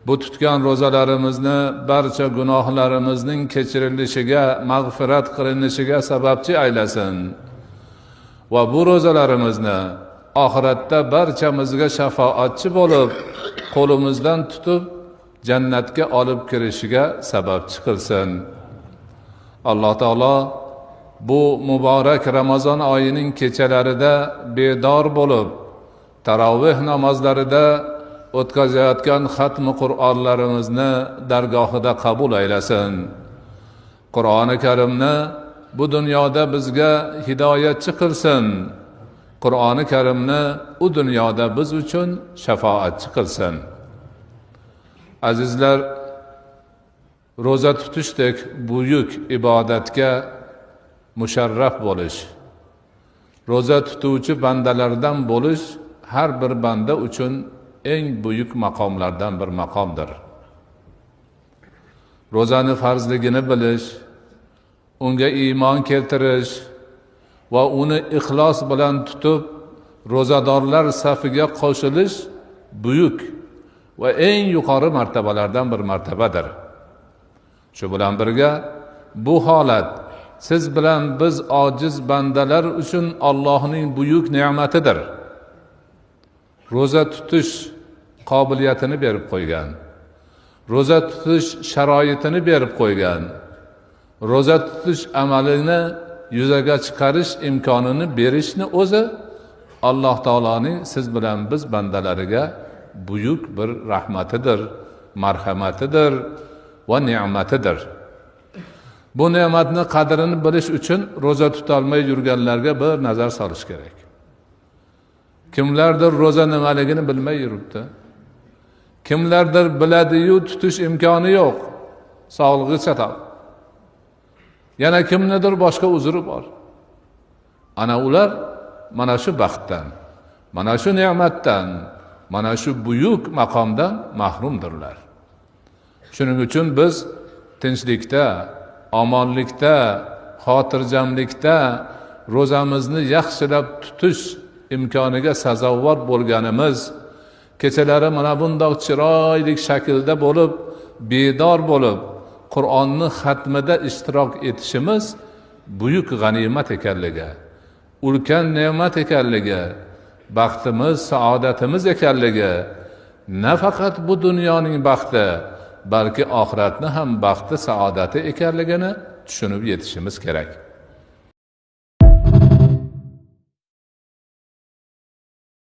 bu tutgan ro'zalarimizni barcha gunohlarimizning kechirilishiga, mag'firat qilinishiga sababchi aylasin va bu ro'zalarimizni oxiratda barchamizga shafoatchi bo'lib, qo'limizdan tutib jannatga olib kirishiga sababchi qilsin. Alloh taolo bu muborak Ramazon oyining kechalarida bedor bo'lib, taroveh namozlarida o'tkazayotgan xatmi Qur'onlarimizni dargohida qabul aylasin. Qur'oni Karimni bu dunyoda bizga hidoyatchi qilsin. Qur'oni Karimni u dunyoda biz uchun shafoatchi qilsin. Azizlar, ro'za tutishdek buyuk ibodatga musharraf bo'lish, ro'za tutuvchi bandalardan bo'lish har bir banda uchun eng buyuk maqomlardan bir maqomdir. Ro'zani farzligini bilish, unga iymon keltirish va uni ixlos bilan tutib ro'zadorlar safiga qo'shilish buyuk va eng yuqori martabalardan bir martabadir. Shu bilan birga bu holat siz bilan biz ojiz bandalar uchun Allohning buyuk ne'matidir. Ro'za tutish qobiliyatini berib qo'ygan. Ro'za tutish sharoitini berib qo'ygan. Ro'za tutish amalini yuzaga chiqarish imkonini berishni o'zi Alloh taoloning siz bilan biz bandalariga buyuk bir rahmatidir, marhamatidir va ne'matidir. Bu ne'matni qadrini bilish uchun ro'za tutolmay yurganlarga bir nazar solish kerak. Kimlardir ro'za nimaligini bilmay yuribdi. Kimlardir biladi-yu tutish imkoni yo'q. Sog'lig'i chatoq. Yana kimnidir boshqa uzri bor. Ana ular mana shu baxtdan, mana shu ne'matdan, mana shu buyuk maqomdan mahrumdirlar. Shuning uchun biz tinchlikda, omonlikda, xotirjamlikda ro'zamizni yaxshilab tutish imkoniga sazovor bo'lganimiz, kechalari mana bundoq chiroyli shaklda bo'lib, bedor bo'lib, Qur'onni xatmida ishtirok etishimiz buyuk g'animat ekanligi, ulkan ne'mat ekanligi, baxtimiz, saodatimiz ekanligi, nafaqat bu dunyoning baxti, balki oxiratni ham baxti, saodati ekanligini tushunib yetishimiz kerak.